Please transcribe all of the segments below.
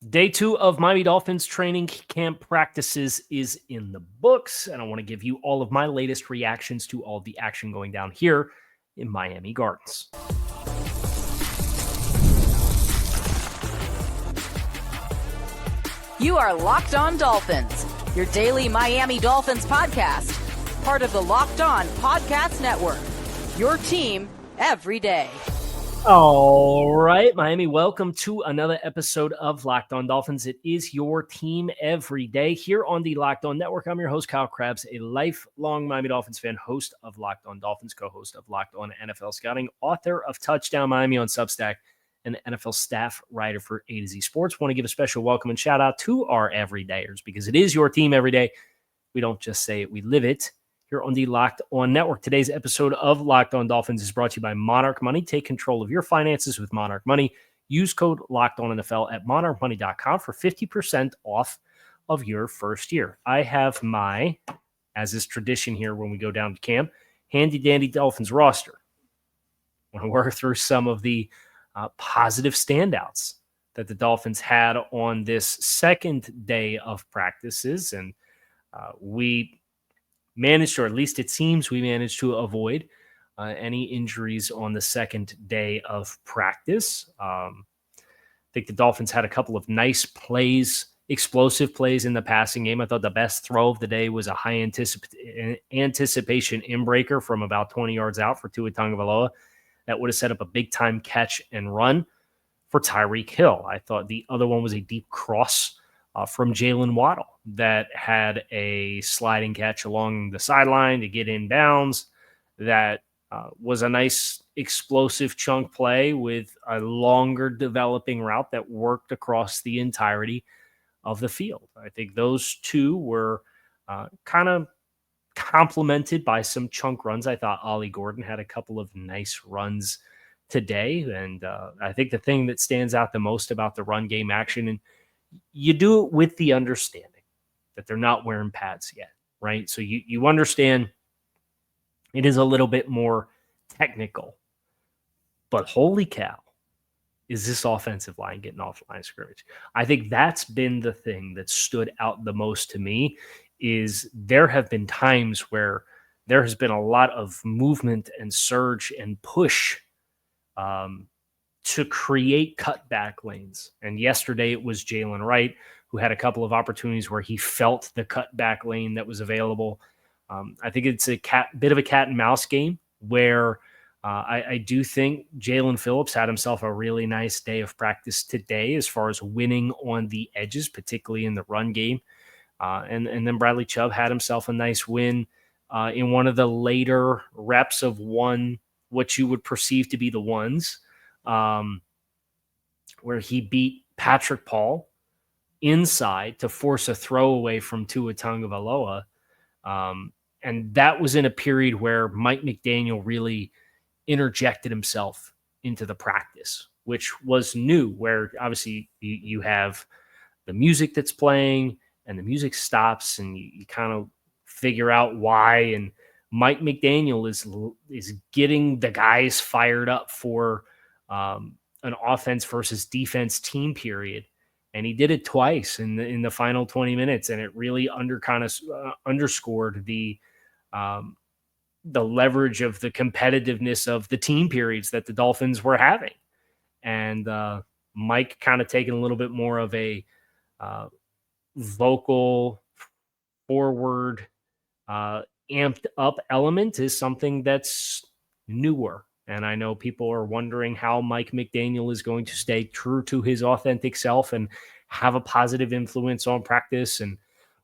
Day 2 of Miami Dolphins training camp practices is in the books, and I want to give you all of my latest reactions to all the action going down here in Miami Gardens. You are Locked On Dolphins, your daily Miami Dolphins podcast, part of the Locked On Podcast Network, your team every day. All right, Miami, welcome to another episode of Locked On Dolphins. It is your team every day here on the Locked On Network. I'm your host, Kyle Krabs, a lifelong Miami Dolphins fan, host of Locked On Dolphins, co-host of Locked On NFL Scouting, author of Touchdown Miami on Substack, and NFL staff writer for A to Z Sports. Want to give a special welcome and shout out to our everydayers because it is your team every day. We don't just say it, we live it. Here on the Locked On Network. Today's episode of Locked On Dolphins is brought to you by Monarch Money. Take control of your finances with Monarch Money. Use code LOCKEDONNFL at monarchmoney.com for 50% off of your first year. I have my, as is tradition here when we go down to camp, handy-dandy Dolphins roster. I want to work through some of the positive standouts that the Dolphins had on this second day of practices, and we managed, or at least it seems we managed to avoid any injuries on the second day of practice. I think the Dolphins had a couple of nice plays, explosive plays in the passing game. I thought the best throw of the day was a high anticipation in-breaker from about 20 yards out for Tua Tagovailoa. That would have set up a big-time catch and run for Tyreek Hill. I thought the other one was a deep cross from Jalen Waddle that had a sliding catch along the sideline to get in bounds. That was a nice explosive chunk play with a longer developing route that worked across the entirety of the field. I think those two were kind of complemented by some chunk runs. I thought Ollie Gordon had a couple of nice runs today. And I think the thing that stands out the most about the run game action, and you do it with the understanding that they're not wearing pads yet, right? So you understand it is a little bit more technical, but holy cow, is this offensive line getting off the line of scrimmage? I think that's been the thing that stood out the most to me. Is there have been times where there has been a lot of movement and surge and push to create cutback lanes. And yesterday it was Jalen Wright who had a couple of opportunities where he felt the cutback lane that was available. I think it's a bit of a cat and mouse game where I do think Jalen Phillips had himself a really nice day of practice today as far as winning on the edges, particularly in the run game. And then Bradley Chubb had himself a nice win in one of the later reps of what you would perceive to be the ones, where he beat Patrick Paul inside to force a throwaway from Tua Tagovailoa. And that was in a period where Mike McDaniel really interjected himself into the practice, which was new, where obviously you have the music that's playing and the music stops and you kind of figure out why. And Mike McDaniel is getting the guys fired up for an offense versus defense team period. And he did it twice in the final 20 minutes. And it really underscored the leverage of the competitiveness of the team periods that the Dolphins were having. And Mike kind of taking a little bit more of a vocal forward, amped up element is something that's newer. And I know people are wondering how Mike McDaniel is going to stay true to his authentic self and have a positive influence on practice and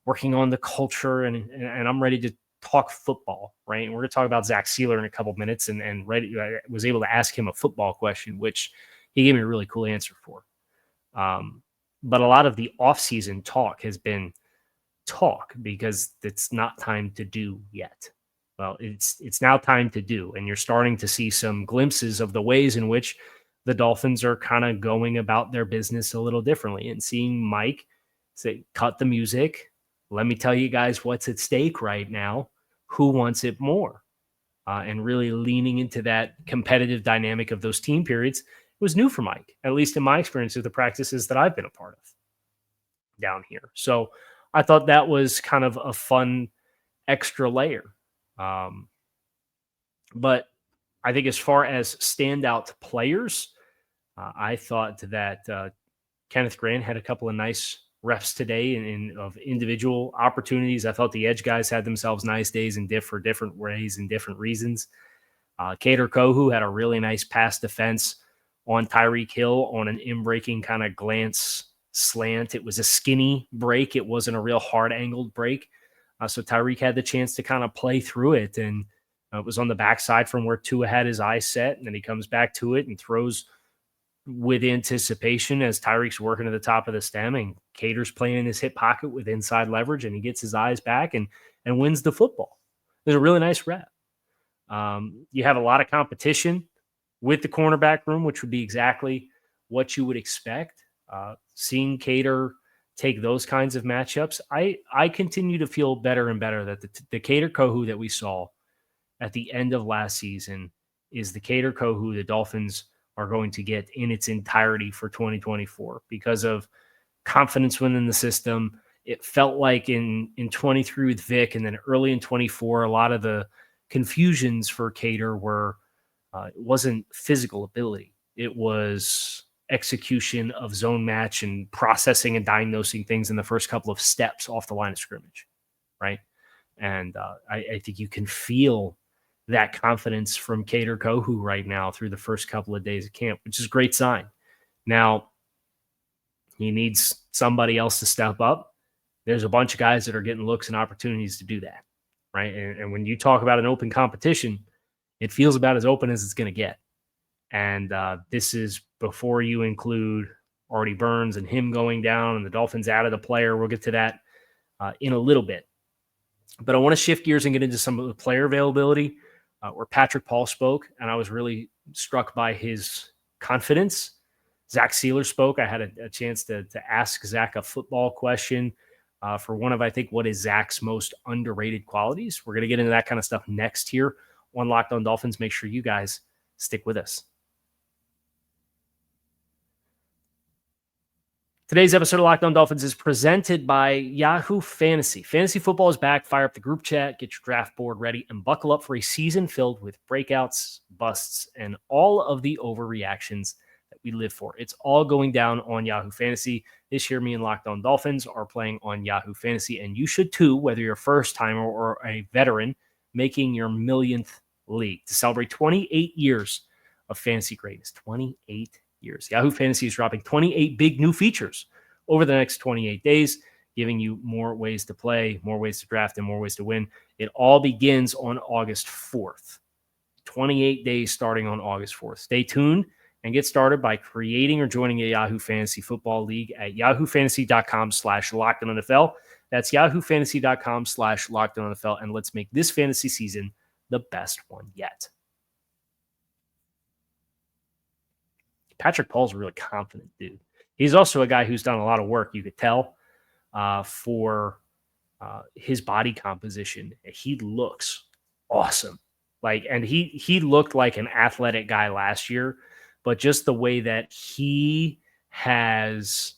working on the culture. And I'm ready to talk football, right? And we're going to talk about Zach Sieler in a couple minutes. And I was able to ask him a football question, which he gave me a really cool answer for. But a lot of the offseason talk has been talk because it's not time to do yet. Well, it's now time to do, and you're starting to see some glimpses of the ways in which the Dolphins are kind of going about their business a little differently, and seeing Mike say, cut the music. Let me tell you guys what's at stake right now. Who wants it more? And really leaning into that competitive dynamic of those team periods was new for Mike, at least in my experience of the practices that I've been a part of. down here. So I thought that was kind of a fun extra layer. But I think as far as standout players, I thought that Kenneth Grant had a couple of nice reps today of individual opportunities. I thought the edge guys had themselves nice days for different ways and different reasons. Kader Kohou had a really nice pass defense on Tyreek Hill on an in-breaking kind of glance slant. It was a skinny break. It wasn't a real hard-angled break. So Tyreek had the chance to kind of play through it, and it was on the backside from where Tua had his eyes set, and then he comes back to it and throws with anticipation as Tyreek's working at the top of the stem, and Kader's playing in his hip pocket with inside leverage, and he gets his eyes back and wins the football. It was a really nice rep. You have a lot of competition with the cornerback room, which would be exactly what you would expect. Seeing Kader take those kinds of matchups, I continue to feel better and better that the Kader Kohou that we saw at the end of last season is the Kader Kohou the Dolphins are going to get in its entirety for 2024 because of confidence within the system. It felt like in 23 with Vic and then early in 24, a lot of the confusions for Kader were it wasn't physical ability. It was execution of zone match and processing and diagnosing things in the first couple of steps off the line of scrimmage, right? And I think you can feel that confidence from Kader Kohou right now through the first couple of days of camp, which is a great sign. Now, he needs somebody else to step up. There's a bunch of guys that are getting looks and opportunities to do that, right? And when you talk about an open competition, it feels about as open as it's going to get. And this is before you include Artie Burns and him going down and the Dolphins added a player. We'll get to that in a little bit. But I want to shift gears and get into some of the player availability where Patrick Paul spoke, and I was really struck by his confidence. Zach Sieler spoke. I had a chance to ask Zach a football question for one of, I think, what is Zach's most underrated qualities. We're going to get into that kind of stuff next here on Locked On Dolphins. Make sure you guys stick with us. Today's episode of Locked On Dolphins is presented by Yahoo Fantasy. Fantasy football is back. Fire up the group chat, get your draft board ready, and buckle up for a season filled with breakouts, busts, and all of the overreactions that we live for. It's all going down on Yahoo Fantasy. This year, me and Locked On Dolphins are playing on Yahoo Fantasy, and you should too, whether you're a first-timer or a veteran making your millionth league. To celebrate 28 years of fantasy greatness, 28 years. Yahoo Fantasy is dropping 28 big new features over the next 28 days, giving you more ways to play, more ways to draft, and more ways to win. It all begins on August 4th. 28 days starting on August 4th. Stay tuned and get started by creating or joining a Yahoo Fantasy Football League at yahoofantasy.com/LockedOnNFL. That's yahoofantasy.com/LockedOnNFL. And let's make this fantasy season the best one yet. Patrick Paul's a really confident dude. He's also a guy who's done a lot of work, you could tell, for his body composition. He looks awesome. And he looked like an athletic guy last year, but just the way that he has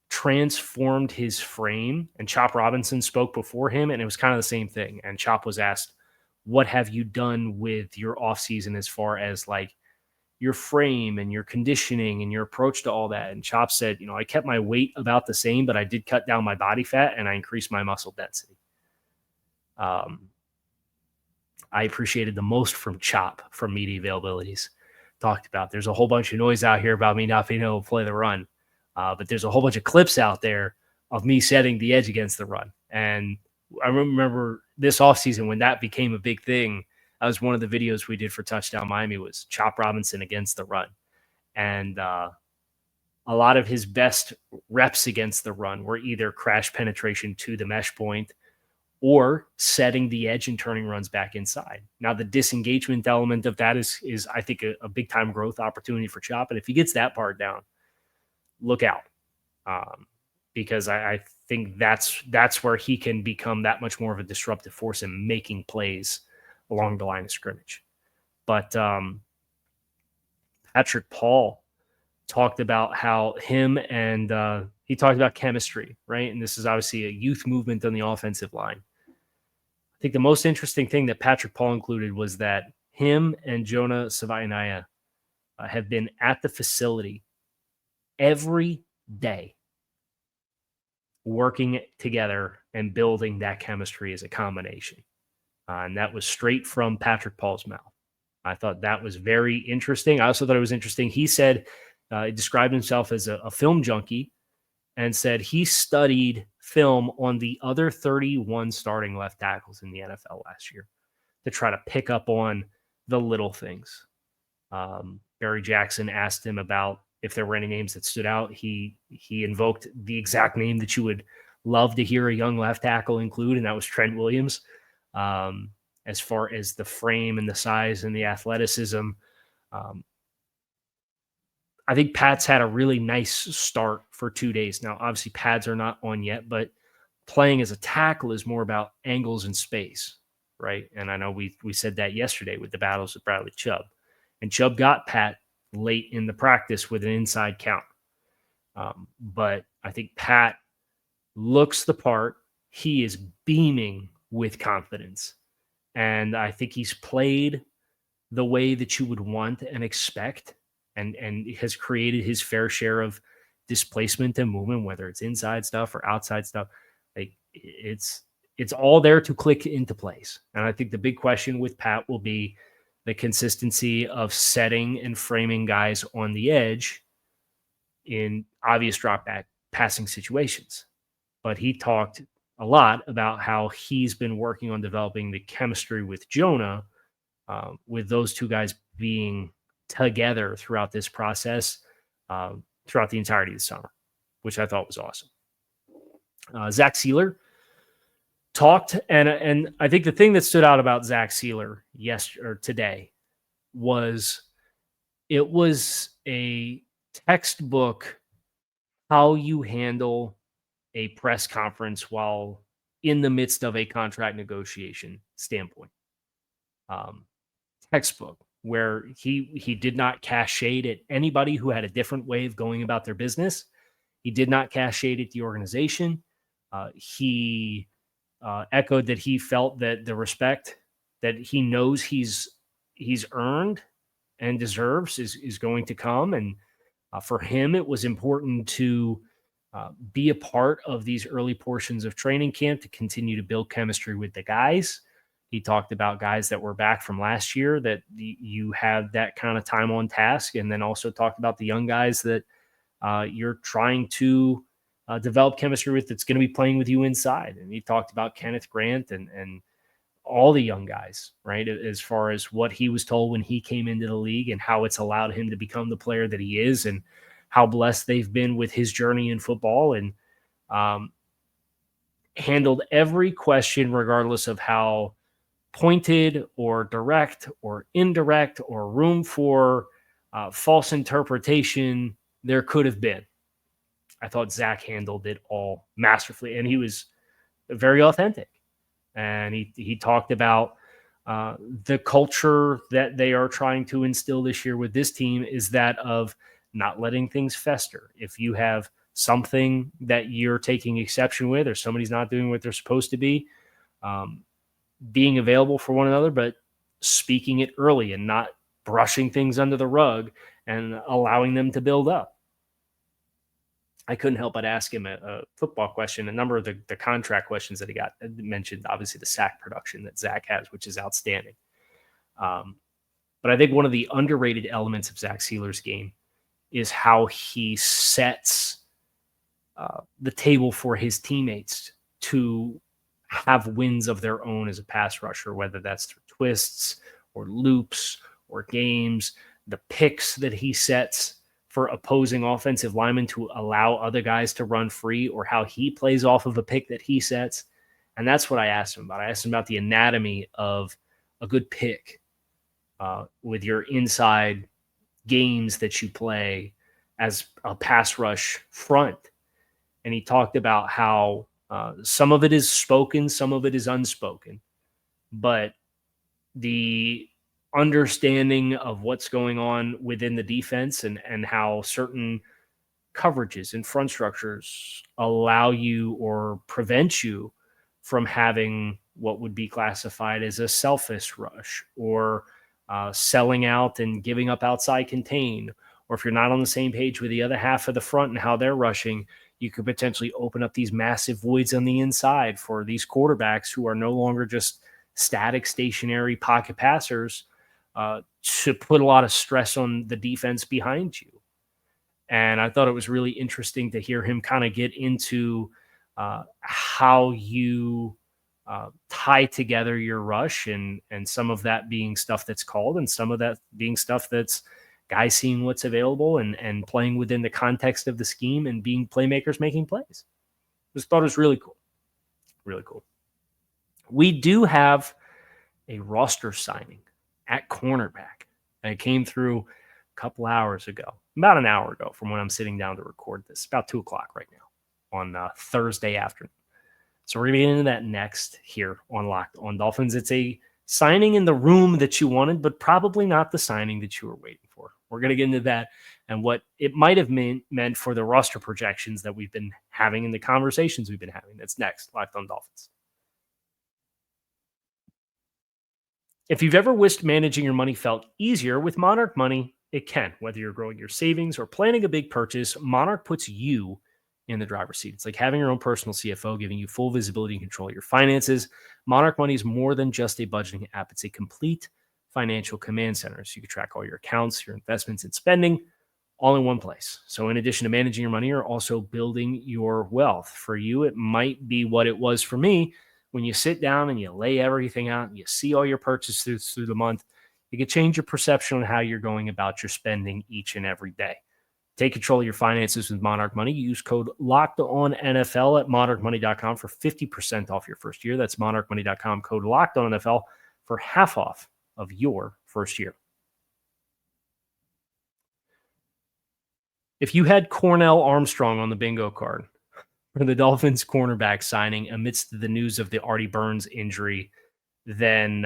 transformed his frame, and Chop Robinson spoke before him, and it was kind of the same thing. And Chop was asked, what have you done with your offseason as far as your frame and your conditioning and your approach to all that? And Chop said, I kept my weight about the same, but I did cut down my body fat and I increased my muscle density. I appreciated the most from Chop from media availabilities. Talked about there's a whole bunch of noise out here about me not being able to play the run. But there's a whole bunch of clips out there of me setting the edge against the run. And I remember this offseason when that became a big thing. That was one of the videos we did for Touchdown Miami was Chop Robinson against the run. And a lot of his best reps against the run were either crash penetration to the mesh point or setting the edge and turning runs back inside. Now, the disengagement element of that is I think, a big-time growth opportunity for Chop. And if he gets that part down, look out. Because I think that's where he can become that much more of a disruptive force in making plays along the line of scrimmage. But Patrick Paul talked about how him and he talked about chemistry, right? And this is obviously a youth movement on the offensive line. I think the most interesting thing that Patrick Paul included was that him and Jonah Savainaya have been at the facility every day working together and building that chemistry as a combination. And that was straight from Patrick Paul's mouth. I thought that was very interesting. I also thought it was interesting. He said, he described himself as a film junkie and said he studied film on the other 31 starting left tackles in the NFL last year to try to pick up on the little things. Barry Jackson asked him about if there were any names that stood out. He invoked the exact name that you would love to hear a young left tackle include, and that was Trent Williams. As far as the frame and the size and the athleticism, I think Pat's had a really nice start for 2 days. Now, obviously, pads are not on yet, but playing as a tackle is more about angles and space, right? And I know we said that yesterday with the battles with Bradley Chubb. And Chubb got Pat late in the practice with an inside count. But I think Pat looks the part. He is beaming with confidence. And I think he's played the way that you would want and expect, and has created his fair share of displacement and movement, whether it's inside stuff or outside stuff. Like it's all there to click into place. And I think the big question with Pat will be the consistency of setting and framing guys on the edge in obvious drop back passing situations. But he talked a lot about how he's been working on developing the chemistry with Jonah, with those two guys being together throughout this process, throughout the entirety of the summer, which I thought was awesome. Zach Sieler talked, and I think the thing that stood out about Zach Sieler today was it was a textbook how you handle a press conference while in the midst of a contract negotiation standpoint. Textbook where he did not cast shade at anybody who had a different way of going about their business. He did not cast shade at the organization. He echoed that he felt that the respect that he knows he's earned and deserves is going to come. And for him, it was important to be a part of these early portions of training camp to continue to build chemistry with the guys. He talked about guys that were back from last year that you have that kind of time on task, and then also talked about the young guys that you're trying to develop chemistry with that's going to be playing with you inside. And he talked about Kenneth Grant and all the young guys, right, as far as what he was told when he came into the league and how it's allowed him to become the player that he is, and how blessed they've been with his journey in football, and handled every question regardless of how pointed or direct or indirect or room for false interpretation there could have been. I thought Zach handled it all masterfully, and he was very authentic. And he talked about the culture that they are trying to instill this year with this team is that of not letting things fester. If you have something that you're taking exception with, or somebody's not doing what they're supposed to be, being available for one another, but speaking it early and not brushing things under the rug and allowing them to build up. I couldn't help but ask him a football question. A number of the contract questions that he got mentioned, obviously the sack production that Zach has, which is outstanding. But I think one of the underrated elements of Zach Sieler's game is how he sets the table for his teammates to have wins of their own as a pass rusher, whether that's through twists or loops or games, the picks that he sets for opposing offensive linemen to allow other guys to run free, or how he plays off of a pick that he sets. And that's what I asked him about. I asked him about the anatomy of a good pick with your inside games that you play as a pass rush front. And he talked about how some of it is spoken, some of it is unspoken, but the understanding of what's going on within the defense and how certain coverages and front structures allow you or prevent you from having what would be classified as a selfish rush, or selling out and giving up outside contain, or if you're not on the same page with the other half of the front and how they're rushing, you could potentially open up these massive voids on the inside for these quarterbacks who are no longer just static, stationary pocket passers, to put a lot of stress on the defense behind you. And I thought it was really interesting to hear him kind of get into how you tie together your rush, and some of that being stuff that's called, and some of that being stuff that's guys seeing what's available and playing within the context of the scheme and being playmakers making plays. Just thought it was really cool. Really cool. We do have a roster signing at cornerback, and it came through a couple hours ago, about an hour ago from when I'm sitting down to record this, about 2:00 right now on Thursday afternoon. So we're going to get into that next here on Locked On Dolphins. It's a signing in the room that you wanted, but probably not the signing that you were waiting for. We're going to get into that and what it might have meant for the roster projections that we've been having and the conversations we've been having. That's next, Locked On Dolphins. If you've ever wished managing your money felt easier with Monarch Money, it can. Whether you're growing your savings or planning a big purchase, Monarch puts you in the driver's seat. It's like having your own personal CFO, giving you full visibility and control of your finances. Monarch Money is more than just a budgeting app. It's a complete financial command center. So you can track all your accounts, your investments, and spending all in one place. So in addition to managing your money, you're also building your wealth. For you, it might be what it was for me. When you sit down and you lay everything out and you see all your purchases through the month, you can change your perception on how you're going about your spending each and every day. Take control of your finances with Monarch Money. Use code LOCKEDONNFL at monarchmoney.com for 50% off your first year. That's monarchmoney.com, code LOCKEDONNFL for half off of your first year. If you had Cornell Armstrong on the bingo card for the Dolphins cornerback signing amidst the news of the Artie Burns injury, then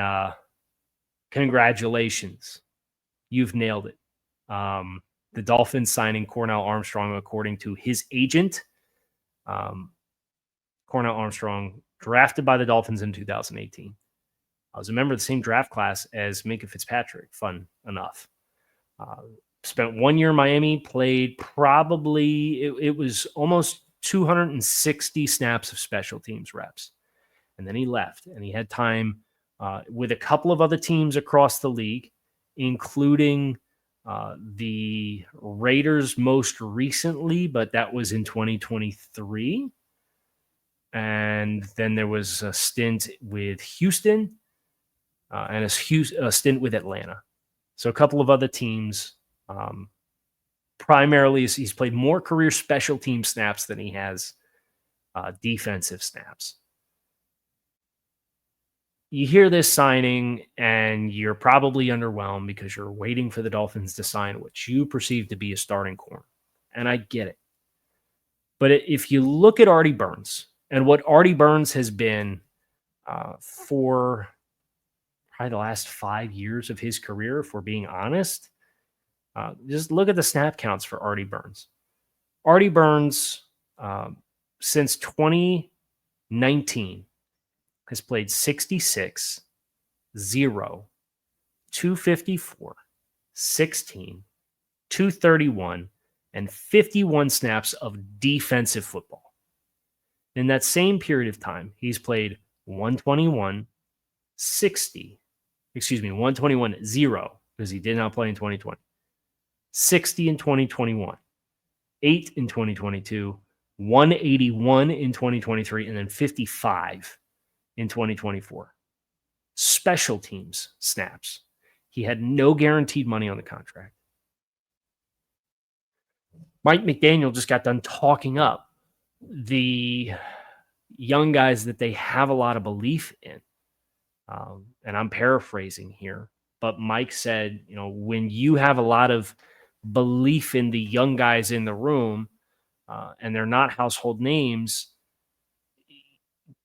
congratulations. You've nailed it. The Dolphins signing Cornell Armstrong, according to his agent. Cornell Armstrong, drafted by the Dolphins in 2018. I was a member of the same draft class as Minkah Fitzpatrick. Fun enough. Spent 1 year in Miami, played probably, it was almost 260 snaps of special teams reps. And then he left, and he had time with a couple of other teams across the league, including the Raiders most recently, but that was in 2023. And then there was a stint with Houston and a stint with Atlanta. So a couple of other teams. Primarily, he's played more career special team snaps than he has defensive snaps. You hear this signing and you're probably underwhelmed because you're waiting for the Dolphins to sign what you perceive to be a starting corner. And I get it. But if you look at Artie Burns and what Artie Burns has been for probably the last 5 years of his career, if we're being honest, just look at the snap counts for Artie Burns. Artie Burns, since 2019, has played 66, 0, 254, 16, 231, and 51 snaps of defensive football. In that same period of time, he's played 121, 121, 0, because he did not play in 2020, 60 in 2021, 8 in 2022, 181 in 2023, and then 55 in 2024. Special teams snaps. He had no guaranteed money on the contract. Mike McDaniel just got done talking up the young guys that they have a lot of belief in. And I'm paraphrasing here, but Mike said, when you have a lot of belief in the young guys in the room and they're not household names,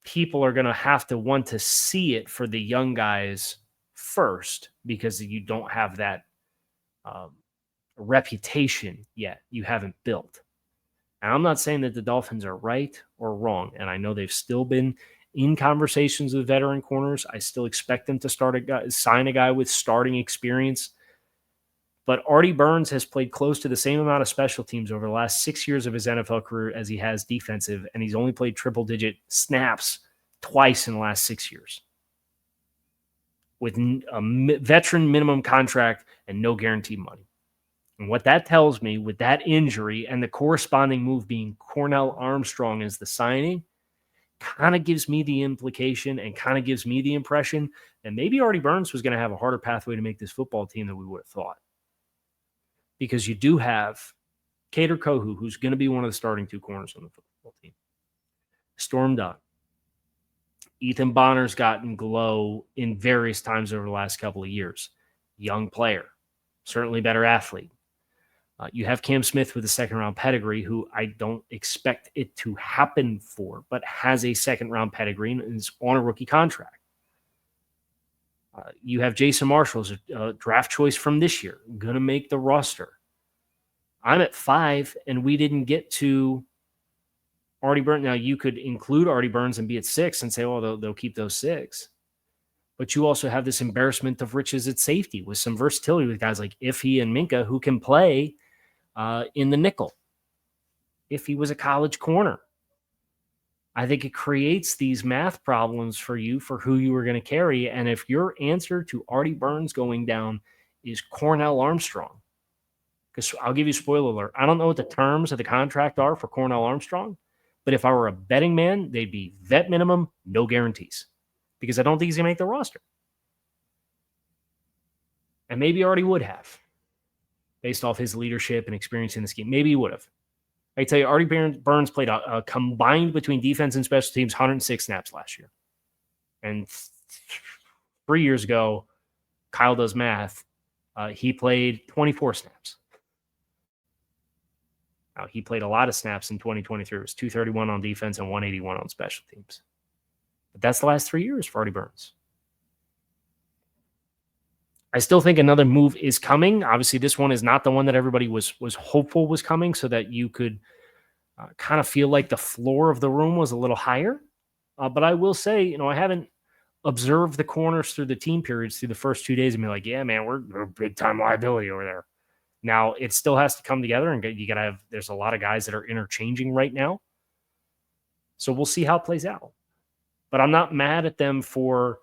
people are going to have to want to see it for the young guys first because you don't have that reputation yet. You haven't built. And I'm not saying that the Dolphins are right or wrong, and I know they've still been in conversations with veteran corners. I still expect them to sign a guy with starting experience. But Artie Burns has played close to the same amount of special teams over the last 6 years of his NFL career as he has defensive, and he's only played triple-digit snaps twice in the last 6 years with a veteran minimum contract and no guaranteed money. And what that tells me with that injury and the corresponding move being Cornell Armstrong as the signing kind of gives me the implication and kind of gives me the impression that maybe Artie Burns was going to have a harder pathway to make this football team than we would have thought. Because you do have Kader Kohou, who's going to be one of the starting two corners on the football team. Storm Dunn. Ethan Bonner's gotten glow in various times over the last couple of years. Young player. Certainly better athlete. You have Cam Smith with a second-round pedigree, who I don't expect it to happen for, but has a second-round pedigree and is on a rookie contract. You have Jason Marshall as a draft choice from this year, going to make the roster. I'm at 5, and we didn't get to Artie Burns. Now, you could include Artie Burns and be at 6 and say, oh, they'll keep those 6. But you also have this embarrassment of riches at safety with some versatility with guys like Iffy and Minka who can play in the nickel. Iffy was a college corner. I think it creates these math problems for you for who you are going to carry. And if your answer to Artie Burns going down is Cornell Armstrong, because I'll give you a spoiler alert, I don't know what the terms of the contract are for Cornell Armstrong, but if I were a betting man, they'd be vet minimum, no guarantees, because I don't think he's going to make the roster. And maybe Artie would have, based off his leadership and experience in the scheme. Maybe he would have. I tell you, Artie Burns played a combined between defense and special teams 106 snaps last year. And 3 years ago, Kyle does math, he played 24 snaps. Now, he played a lot of snaps in 2023. It was 231 on defense and 181 on special teams. But that's the last 3 years for Artie Burns. I still think another move is coming. Obviously, this one is not the one that everybody was hopeful was coming, so that you could kind of feel like the floor of the room was a little higher. But I will say, I haven't observed the corners through the team periods through the first 2 days and be like, yeah, man, we're a big-time liability over there. Now, it still has to come together, and you got to have – there's a lot of guys that are interchanging right now. So we'll see how it plays out. But I'm not mad at them for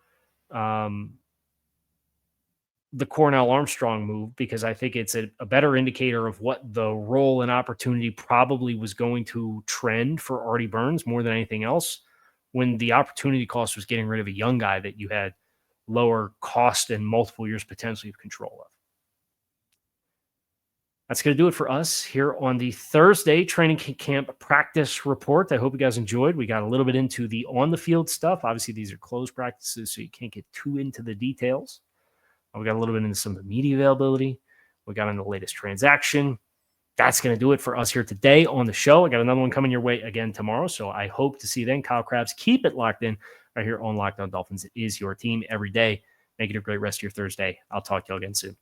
the Cornell Armstrong move, because I think it's a better indicator of what the role and opportunity probably was going to trend for Artie Burns more than anything else, when the opportunity cost was getting rid of a young guy that you had lower cost and multiple years potentially of control of. That's going to do it for us here on the Thursday training camp practice report. I hope you guys enjoyed. We got a little bit into the on-the-field stuff. Obviously, these are closed practices, so you can't get too into the details. We got a little bit into some of the media availability. We got into the latest transaction. That's going to do it for us here today on the show. I got another one coming your way again tomorrow, so I hope to see you then. Kyle Krabs, keep it locked in right here on Locked On Dolphins. It is your team every day. Make it a great rest of your Thursday. I'll talk to you all again soon.